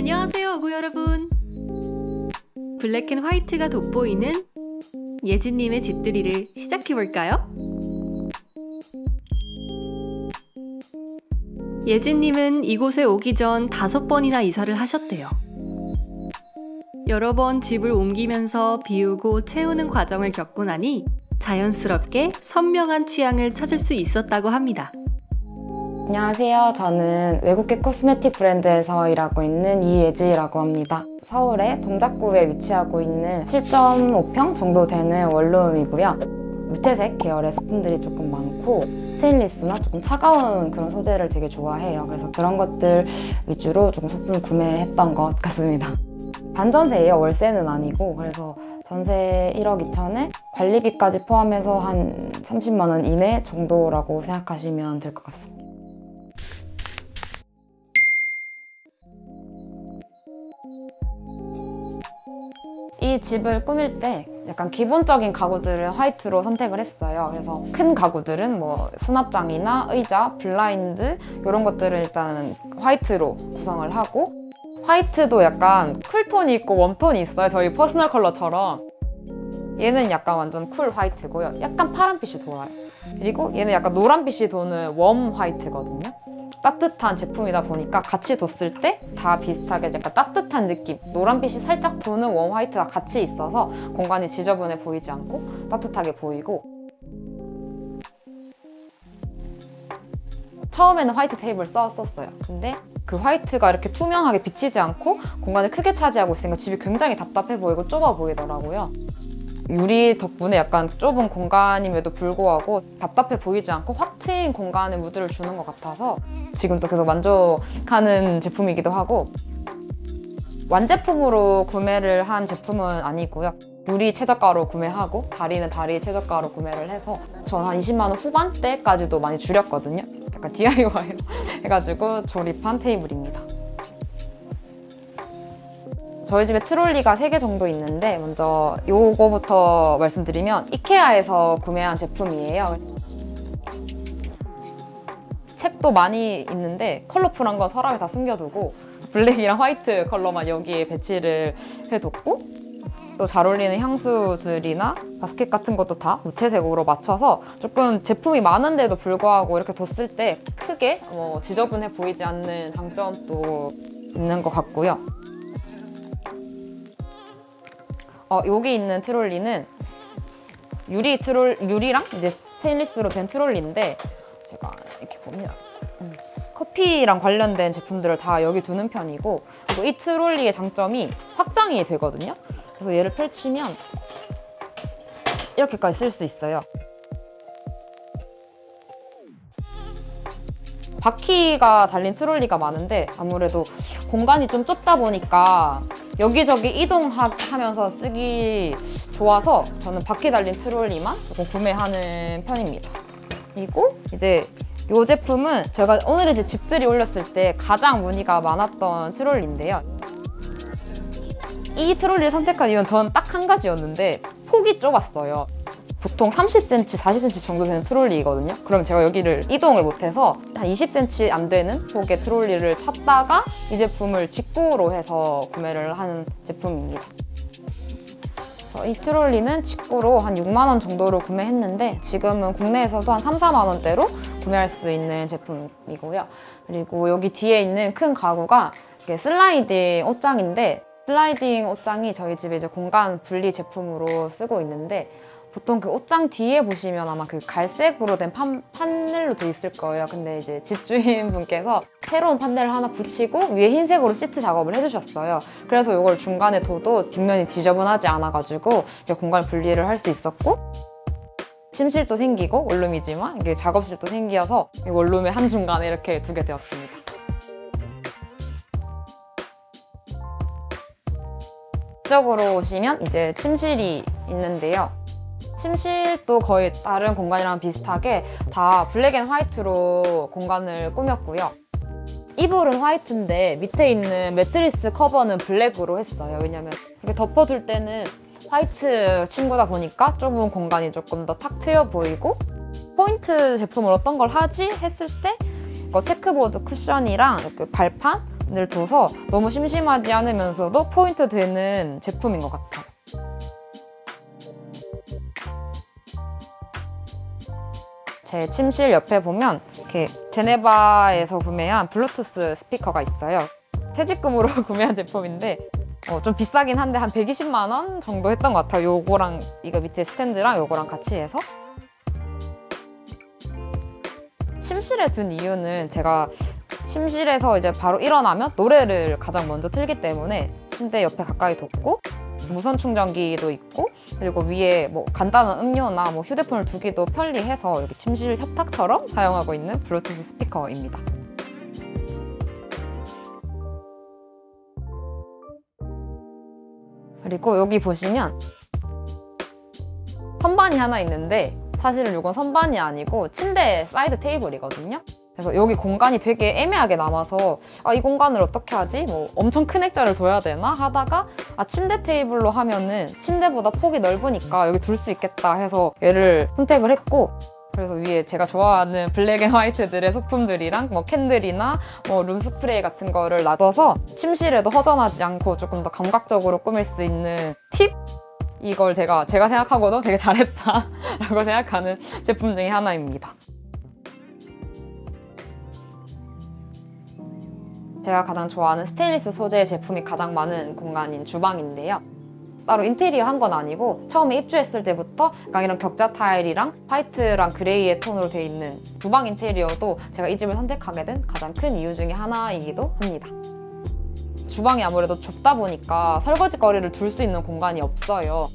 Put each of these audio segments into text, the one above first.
안녕하세요, 오구 여러분. 블랙앤화이트가 돋보이는 예진님의 집들이를 시작해볼까요? 예진님은 이곳에 오기 전 5번이나 이사를 하셨대요. 여러 번 집을 옮기면서 비우고 채우는 과정을 겪고 나니 자연스럽게 선명한 취향을 찾을 수 있었다고 합니다. 안녕하세요. 저는 외국계 코스메틱 브랜드에서 일하고 있는 이예지라고 합니다. 서울의 동작구에 위치하고 있는 7.5평 정도 되는 원룸이고요. 무채색 계열의 소품들이 조금 많고 스테인리스나 조금 차가운 그런 소재를 되게 좋아해요. 그래서 그런 것들 위주로 조금 소품을 구매했던 것 같습니다. 반전세예요. 월세는 아니고. 그래서 전세 1억 2천에 관리비까지 포함해서 한 30만 원 이내 정도라고 생각하시면 될 것 같습니다. 이 집을 꾸밀 때 약간 기본적인 가구들은 화이트로 선택을 했어요. 그래서 큰 가구들은 뭐 수납장이나 의자, 블라인드 이런 것들을 일단 화이트로 구성을 하고, 화이트도 약간 쿨톤이 있고 웜톤이 있어요. 저희 퍼스널 컬러처럼. 얘는 약간 완전 쿨 화이트고요. 약간 파란빛이 돌아요. 그리고 얘는 약간 노란빛이 도는 웜 화이트거든요. 따뜻한 제품이다 보니까 같이 뒀을 때 다 비슷하게 약간 따뜻한 느낌, 노란빛이 살짝 도는 웜 화이트가 같이 있어서 공간이 지저분해 보이지 않고 따뜻하게 보이고, 처음에는 화이트 테이블 썼었어요. 근데 그 화이트가 이렇게 투명하게 비치지 않고 공간을 크게 차지하고 있으니까 집이 굉장히 답답해 보이고 좁아 보이더라고요. 유리 덕분에 약간 좁은 공간임에도 불구하고 답답해 보이지 않고 확 트인 공간에 무드를 주는 것 같아서 지금도 계속 만족하는 제품이기도 하고, 완제품으로 구매를 한 제품은 아니고요. 유리 최저가로 구매하고 다리는 다리 최저가로 구매를 해서 전 한 20만 원 후반대까지도 많이 줄였거든요. 약간 DIY로 해가지고 조립한 테이블입니다. 저희 집에 트롤리가 3개 정도 있는데 먼저 요거부터 말씀드리면 이케아에서 구매한 제품이에요. 책도 많이 있는데 컬러풀한 건 서랍에 다 숨겨두고 블랙이랑 화이트 컬러만 여기에 배치를 해뒀고, 또 잘 어울리는 향수들이나 바스켓 같은 것도 다 무채색으로 맞춰서 조금 제품이 많은데도 불구하고 이렇게 뒀을 때 크게 지저분해 보이지 않는 장점도 있는 것 같고요. 여기 있는 트롤리는 유리랑 이제 스테인리스로 된 트롤리인데, 제가 이렇게 보면 커피랑 관련된 제품들을 다 여기 두는 편이고, 그리고 이 트롤리의 장점이 확장이 되거든요. 그래서 얘를 펼치면 이렇게까지 쓸 수 있어요. 바퀴가 달린 트롤리가 많은데 아무래도 공간이 좀 좁다 보니까 여기저기 이동하면서 쓰기 좋아서 저는 바퀴 달린 트롤리만 조금 구매하는 편입니다. 그리고 이제 이 제품은 제가 오늘 이제 집들이 올렸을 때 가장 문의가 많았던 트롤리인데요. 이 트롤리를 선택한 이유는 저는 딱 한 가지였는데 폭이 좁았어요. 보통 30cm, 40cm 정도 되는 트롤리거든요. 그럼 제가 여기를 이동을 못해서 한 20cm 안 되는 폭의 트롤리를 찾다가 이 제품을 직구로 해서 구매를 하는 제품입니다. 이 트롤리는 직구로 한 6만 원 정도로 구매했는데 지금은 국내에서도 한 3, 4만 원대로 구매할 수 있는 제품이고요. 그리고 여기 뒤에 있는 큰 가구가 이게 슬라이딩 옷장인데, 슬라이딩 옷장이 저희 집에 이제 공간 분리 제품으로 쓰고 있는데, 보통 그 옷장 뒤에 보시면 아마 그 갈색으로 된 판넬로 돼 있을 거예요. 근데 이제 집주인분께서 새로운 판넬을 하나 붙이고 위에 흰색으로 시트 작업을 해주셨어요. 그래서 이걸 중간에 둬도 뒷면이 지저분하지 않아가지고 이렇게 공간 분리를 할 수 있었고, 침실도 생기고 원룸이지만 이게 작업실도 생겨서 원룸의 한중간에 이렇게 두게 되었습니다. 이쪽으로 오시면 이제 침실이 있는데요. 침실도 거의 다른 공간이랑 비슷하게 다 블랙 앤 화이트로 공간을 꾸몄고요. 이불은 화이트인데 밑에 있는 매트리스 커버는 블랙으로 했어요. 왜냐면 이렇게 덮어둘 때는 화이트 친구다 보니까 좁은 공간이 조금 더 탁 트여 보이고, 포인트 제품을 어떤 걸 하지? 했을 때 체크보드 쿠션이랑 발판, 공간을 둬서 너무 심심하지 않으면서도 포인트 되는 제품인 것 같아요. 제 침실 옆에 보면 이렇게 제네바에서 구매한 블루투스 스피커가 있어요. 퇴직금으로 구매한 제품인데 좀 비싸긴 한데 한 120만 원 정도 했던 것 같아요. 요거랑 이거 밑에 스탠드랑 요거랑 같이 해서. 침실에 둔 이유는 제가 침실에서 이제 바로 일어나면 노래를 가장 먼저 틀기 때문에 침대 옆에 가까이 뒀고 무선 충전기도 있고 그리고 위에 뭐 간단한 음료나 뭐 휴대폰을 두기도 편리해서 여기 침실 협탁처럼 사용하고 있는 블루투스 스피커입니다. 그리고 여기 보시면 선반이 하나 있는데 사실은 이건 선반이 아니고 침대 사이드 테이블이거든요. 그래서 여기 공간이 되게 애매하게 남아서 이 공간을 어떻게 하지? 뭐 엄청 큰 액자를 둬야 되나? 하다가 침대 테이블로 하면은 침대보다 폭이 넓으니까 여기 둘 수 있겠다 해서 얘를 선택을 했고 그래서 위에 제가 좋아하는 블랙 앤 화이트들의 소품들이랑 뭐 캔들이나 뭐 룸스프레이 같은 거를 놔둬서 침실에도 허전하지 않고 조금 더 감각적으로 꾸밀 수 있는 팁? 이걸 제가 생각하고도 되게 잘했다라고 생각하는 제품 중에 하나입니다. 제가 가장 좋아하는 스테인리스 소재의 제품이 가장 많은 공간인 주방인데요. 따로 인테리어 한 건 아니고 처음에 입주했을 때부터 약간 이런 격자 타일이랑 화이트랑 그레이의 톤으로 되어 있는 주방 인테리어도 제가 이 집을 선택하게 된 가장 큰 이유 중에 하나이기도 합니다. 주방이 아무래도 좁다 보니까 설거지 거리를 둘 수 있는 공간이 없어요.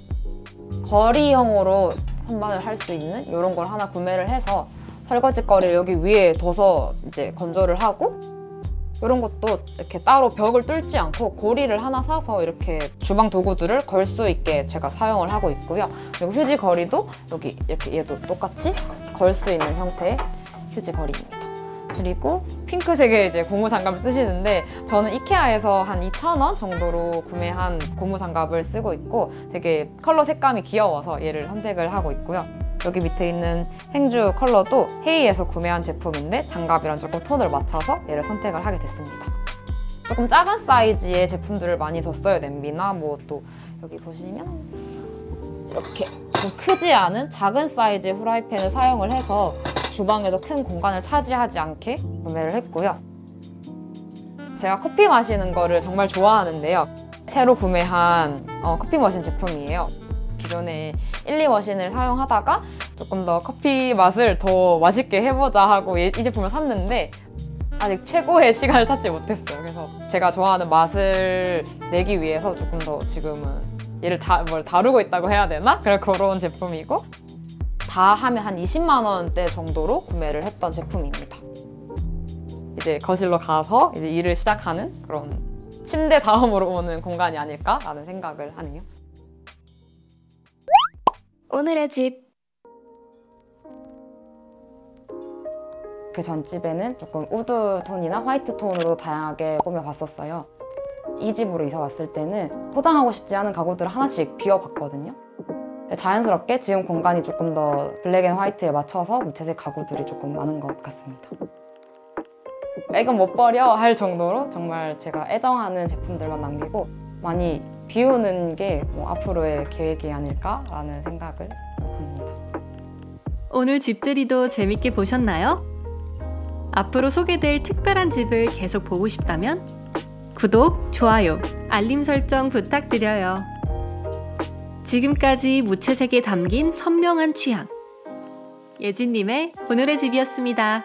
거리형으로 선반을 할 수 있는 이런 걸 하나 구매를 해서 설거지 거리를 여기 위에 둬서 이제 건조를 하고 이런 것도 이렇게 따로 벽을 뚫지 않고 고리를 하나 사서 이렇게 주방 도구들을 걸 수 있게 제가 사용을 하고 있고요. 그리고 휴지 거리도 여기 이렇게 얘도 똑같이 걸 수 있는 형태의 휴지 거리입니다. 그리고 핑크색의 이제 고무장갑을 쓰시는데 저는 이케아에서 한 2,000원 정도로 구매한 고무장갑을 쓰고 있고 되게 컬러 색감이 귀여워서 얘를 선택을 하고 있고요. 여기 밑에 있는 행주 컬러도 헤이에서 구매한 제품인데 장갑이랑 조금 톤을 맞춰서 얘를 선택을 하게 됐습니다. 조금 작은 사이즈의 제품들을 많이 뒀어요. 냄비나 뭐 또 여기 보시면 이렇게 좀 크지 않은 작은 사이즈의 후라이팬을 사용을 해서 주방에도 큰 공간을 차지하지 않게 구매를 했고요. 제가 커피 마시는 거를 정말 좋아하는데요. 새로 구매한 커피 머신 제품이에요. 기존에 1, 2머신을 사용하다가 조금 더 커피 맛을 더 맛있게 해보자 하고 이 제품을 샀는데 아직 최고의 시간을 찾지 못했어요. 그래서 제가 좋아하는 맛을 내기 위해서 조금 더 지금은 얘를 다루고 있다고 해야 되나? 그런 제품이고 다 하면 한 20만 원대 정도로 구매를 했던 제품입니다. 이제 거실로 가서 이제 일을 시작하는 그런 침대 다음으로 오는 공간이 아닐까라는 생각을 하네요. 오늘의 집. 그 전집에는 조금 우드 톤이나 화이트 톤으로 다양하게 꾸며봤었어요. 이 집으로 이사 왔을 때는 포장하고 싶지 않은 가구들을 하나씩 비워봤거든요. 자연스럽게 지금 공간이 조금 더 블랙 앤 화이트에 맞춰서 무채색 가구들이 조금 많은 것 같습니다. 이건 못 버려 할 정도로 정말 제가 애정하는 제품들만 남기고 많이 비우는 게 앞으로의 계획이 아닐까라는 생각을 합니다. 오늘 집들이도 재밌게 보셨나요? 앞으로 소개될 특별한 집을 계속 보고 싶다면 구독, 좋아요, 알림 설정 부탁드려요. 지금까지 무채색에 담긴 선명한 취향. 예진님의 오늘의 집이었습니다.